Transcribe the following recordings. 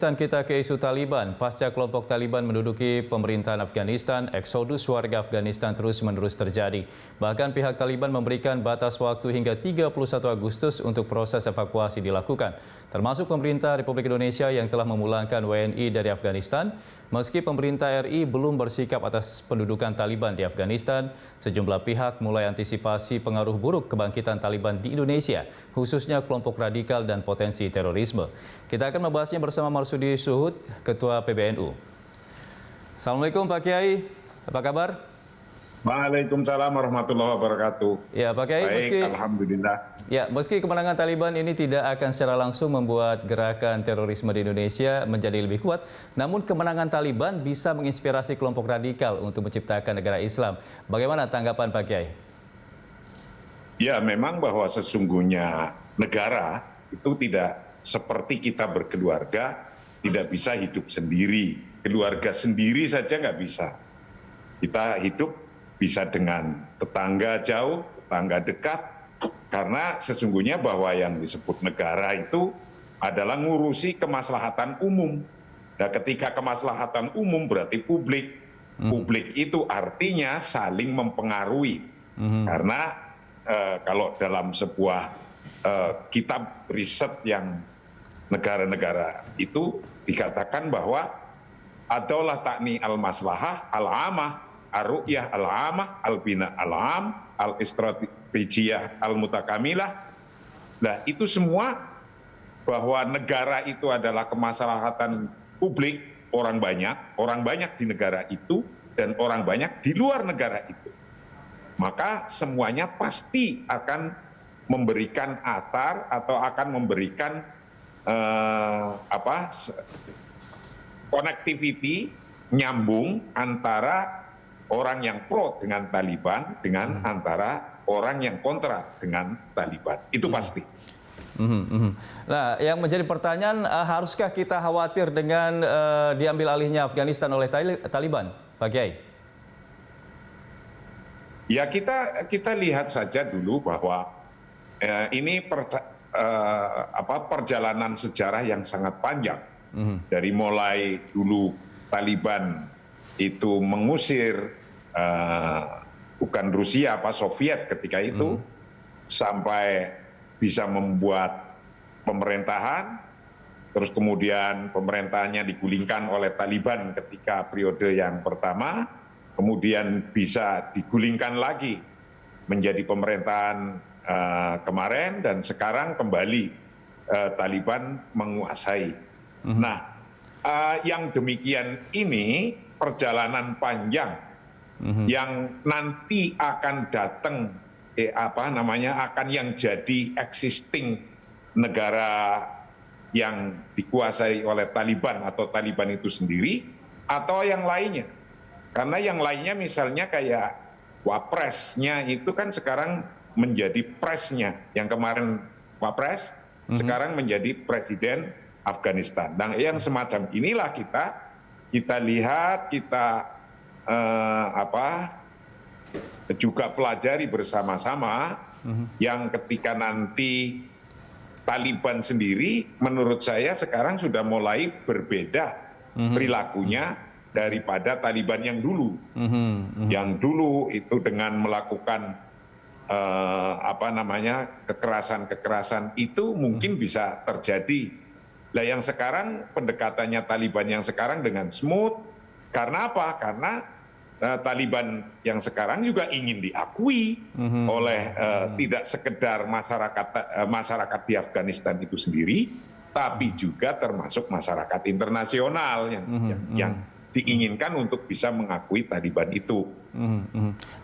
Dan kita ke isu Taliban. Pasca kelompok Taliban menduduki pemerintahan Afghanistan, eksodus warga Afghanistan terus-menerus terjadi. Bahkan pihak Taliban memberikan batas waktu hingga 31 Agustus untuk proses evakuasi dilakukan. Termasuk pemerintah Republik Indonesia yang telah memulangkan WNI dari Afghanistan. Meski pemerintah RI belum bersikap atas pendudukan Taliban di Afghanistan, sejumlah pihak mulai antisipasi pengaruh buruk kebangkitan Taliban di Indonesia, khususnya kelompok radikal dan potensi terorisme. Kita akan membahasnya bersama Marsudi Suhud, Ketua PBNU. Assalamualaikum Pak Kiai, apa kabar? Waalaikumsalam warahmatullahi wabarakatuh. Ya Pak Kiai, baik, alhamdulillah. Ya, meski kemenangan Taliban ini tidak akan secara langsung membuat gerakan terorisme di Indonesia menjadi lebih kuat, namun kemenangan Taliban bisa menginspirasi kelompok radikal untuk menciptakan negara Islam. Bagaimana tanggapan Pak Kiai? Ya, memang bahwa sesungguhnya negara itu tidak seperti kita berkeluarga, tidak bisa hidup sendiri. Keluarga sendiri saja nggak bisa. Kita hidup bisa dengan tetangga jauh, tetangga dekat, karena sesungguhnya bahwa yang disebut negara itu adalah ngurusi kemaslahatan umum. Nah, ketika kemaslahatan umum berarti publik. Publik itu artinya saling mempengaruhi. Karena kalau dalam sebuah kitab riset yang negara-negara itu dikatakan bahwa adaulah takni al-maslahah al-amah, ar-ru'yah al-amah, al-bina al-am, al-istrategiyah al-mutakamilah. Nah, itu semua bahwa negara itu adalah kemaslahatan publik, orang banyak di negara itu dan orang banyak di luar negara itu. Maka semuanya pasti akan memberikan athar atau akan memberikan connectivity, nyambung antara orang yang pro dengan Taliban dengan antara orang yang kontra dengan Taliban. Itu pasti. Nah, yang menjadi pertanyaan, haruskah kita khawatir dengan diambil alihnya Afghanistan oleh Taliban, Pak Kiai? Ya, kita lihat saja dulu bahwa ini perjalanan sejarah yang sangat panjang. Dari mulai dulu Taliban itu mengusir bukan Rusia, Soviet ketika itu, sampai bisa membuat pemerintahan, terus kemudian pemerintahannya digulingkan oleh Taliban ketika periode yang pertama, kemudian bisa digulingkan lagi menjadi pemerintahan kemarin, dan sekarang kembali Taliban menguasai. Nah, yang demikian ini perjalanan panjang yang nanti akan datang, akan yang jadi existing negara yang dikuasai oleh Taliban atau Taliban itu sendiri, atau yang lainnya. Karena yang lainnya misalnya kayak wapresnya itu kan sekarang menjadi presnya, yang kemarin wapres, sekarang menjadi presiden Afghanistan. Dan yang semacam inilah kita lihat, kita juga pelajari bersama-sama, yang ketika nanti Taliban sendiri menurut saya sekarang sudah mulai berbeda perilakunya daripada Taliban yang dulu. Yang dulu itu dengan melakukan kekerasan itu mungkin bisa terjadi. Nah, yang sekarang pendekatannya Taliban yang sekarang dengan smooth. Karena apa? Karena Taliban yang sekarang juga ingin diakui oleh tidak sekedar masyarakat di Afghanistan itu sendiri, tapi juga termasuk masyarakat internasional yang diinginkan untuk bisa mengakui Taliban itu.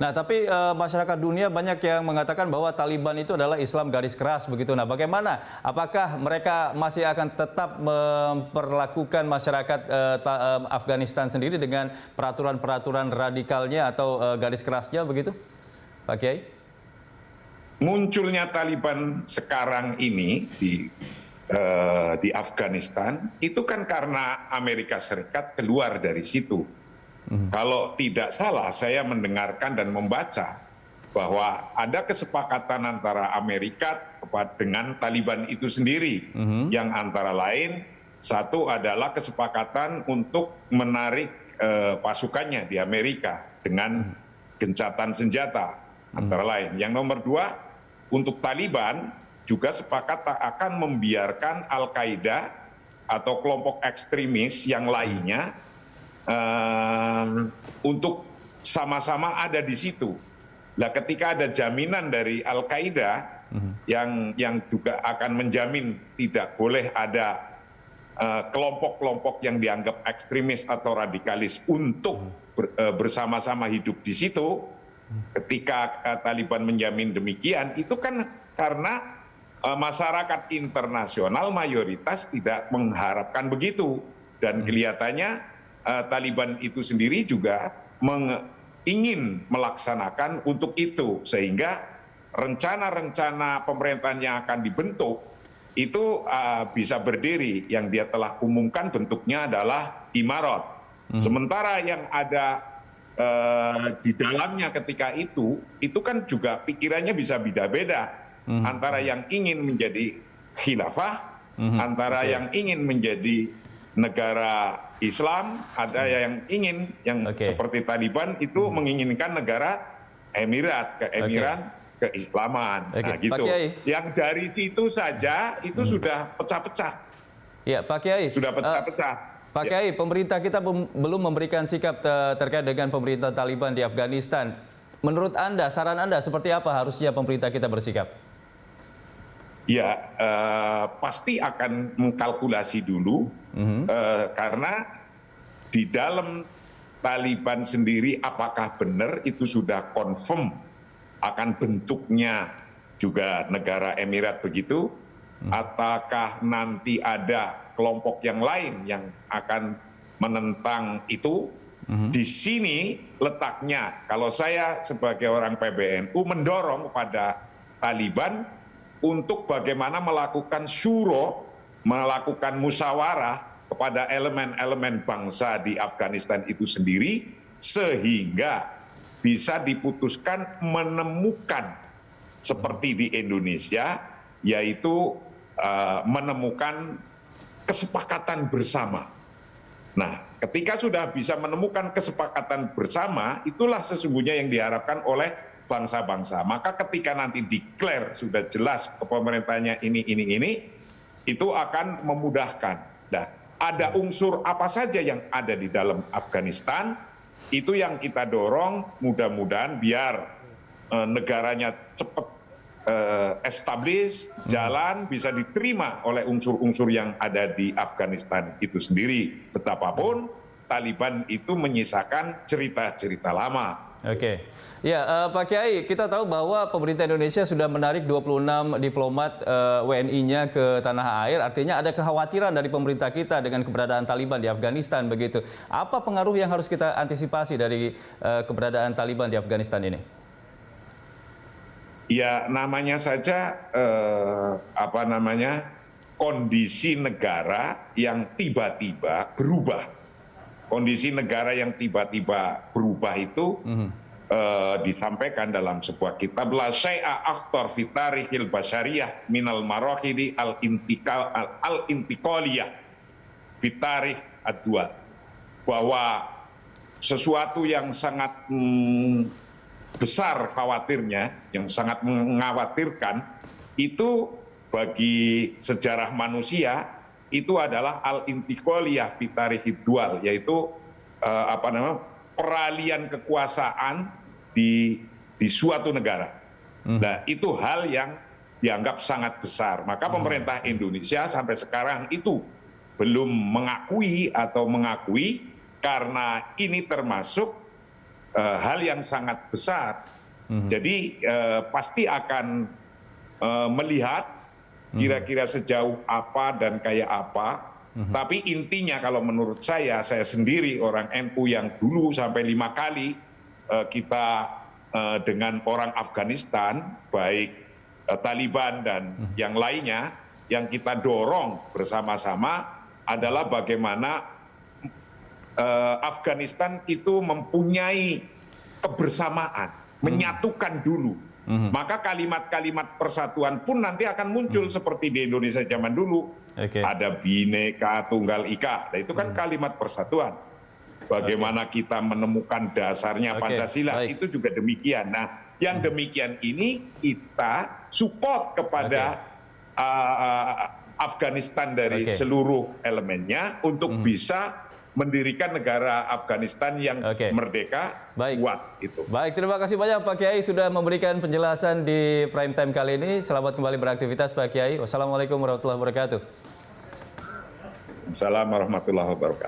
Nah, tapi masyarakat dunia banyak yang mengatakan bahwa Taliban itu adalah Islam garis keras begitu. Nah, bagaimana? Apakah mereka masih akan tetap memperlakukan masyarakat Afghanistan sendiri dengan peraturan-peraturan radikalnya atau garis kerasnya begitu, Pak Kiai? Munculnya Taliban sekarang ini di Afghanistan itu kan karena Amerika Serikat keluar dari situ. Kalau tidak salah, saya mendengarkan dan membaca bahwa ada kesepakatan antara Amerika dengan Taliban itu sendiri, yang antara lain Satu adalah kesepakatan untuk menarik pasukannya di Amerika dengan gencatan senjata antara lain. Yang nomor dua, untuk Taliban juga sepakat tak akan membiarkan Al-Qaeda atau kelompok ekstremis yang lainnya untuk sama-sama ada di situ. Nah, ketika ada jaminan dari Al-Qaeda yang juga akan menjamin tidak boleh ada kelompok-kelompok yang dianggap ekstremis atau radikalis untuk bersama-sama hidup di situ, ketika Taliban menjamin demikian, itu kan karena masyarakat internasional mayoritas tidak mengharapkan begitu. Dan kelihatannya Taliban itu sendiri juga ingin melaksanakan untuk itu, sehingga rencana-rencana pemerintahan yang akan dibentuk itu bisa berdiri. Yang dia telah umumkan bentuknya adalah Imarat. Sementara yang ada di dalamnya ketika itu kan juga pikirannya bisa beda-beda, antara yang ingin menjadi khilafah, antara yang ingin menjadi negara Islam, ada yang ingin seperti Taliban itu menginginkan negara Emirat, keemiran, keislaman. Nah, gitu. Yang dari situ saja itu sudah pecah-pecah. Ya, Pak Kiai. Sudah pecah-pecah. Pak Kiai, pemerintah kita belum memberikan sikap terkait dengan pemerintah Taliban di Afghanistan. Menurut Anda, saran Anda seperti apa harusnya pemerintah kita bersikap? Ya, pasti akan mengkalkulasi dulu, karena di dalam Taliban sendiri apakah benar itu sudah confirm akan bentuknya juga negara Emirat begitu, ataukah nanti ada kelompok yang lain yang akan menentang itu. Di sini letaknya, kalau saya sebagai orang PBNU mendorong kepada Taliban untuk bagaimana melakukan syuro, melakukan musyawarah kepada elemen-elemen bangsa di Afghanistan itu sendiri, sehingga bisa diputuskan menemukan seperti di Indonesia, yaitu menemukan kesepakatan bersama. Nah, ketika sudah bisa menemukan kesepakatan bersama, itulah sesungguhnya yang diharapkan oleh bangsa-bangsa. Maka ketika nanti declare sudah jelas kepemerintahannya ini, itu akan memudahkan. Nah, ada unsur apa saja yang ada di dalam Afghanistan, itu yang kita dorong, mudah-mudahan biar negaranya cepat establish, jalan, bisa diterima oleh unsur-unsur yang ada di Afghanistan itu sendiri. Betapapun Taliban itu menyisakan cerita-cerita lama. Oke. Ya, Pak Kiai, kita tahu bahwa pemerintah Indonesia sudah menarik 26 diplomat WNI-nya ke tanah air. Artinya ada kekhawatiran dari pemerintah kita dengan keberadaan Taliban di Afghanistan begitu. Apa pengaruh yang harus kita antisipasi dari keberadaan Taliban di Afghanistan ini? Ya, namanya saja kondisi negara yang tiba-tiba berubah. Kondisi negara yang tiba-tiba berubah itu disampaikan dalam sebuah kitab, La syai'a akhtar fi tarikhil basyariyah minal marahili al-intiqaliyah fi tarikh ad-dual, bahwa sesuatu yang sangat besar khawatirnya, yang sangat mengkhawatirkan itu bagi sejarah manusia, itu adalah al-intiqaliyah fi tarikhid dual, yaitu peralihan kekuasaan di suatu negara. Nah, itu hal yang dianggap sangat besar. Maka pemerintah Indonesia sampai sekarang itu belum mengakui karena ini termasuk hal yang sangat besar. Jadi pasti akan melihat kira-kira sejauh apa dan kayak apa. Tapi intinya kalau menurut saya sendiri orang NU yang dulu sampai 5 kali kita dengan orang Afghanistan, baik Taliban dan yang lainnya, yang kita dorong bersama-sama adalah bagaimana Afghanistan itu mempunyai kebersamaan, menyatukan dulu Maka kalimat-kalimat persatuan pun nanti akan muncul seperti di Indonesia zaman dulu. Ada Bhinneka Tunggal Ika, nah, itu kan kalimat persatuan. Bagaimana kita menemukan dasarnya Pancasila, itu juga demikian. Nah, yang demikian ini kita support kepada Afghanistan dari seluruh elemennya untuk bisa mendirikan negara Afghanistan yang merdeka, kuat. Baik, terima kasih banyak Pak Kiai sudah memberikan penjelasan di Prime Time kali ini. Selamat kembali beraktivitas Pak Kiai. Wassalamualaikum warahmatullahi wabarakatuh. Assalamualaikum warahmatullahi wabarakatuh.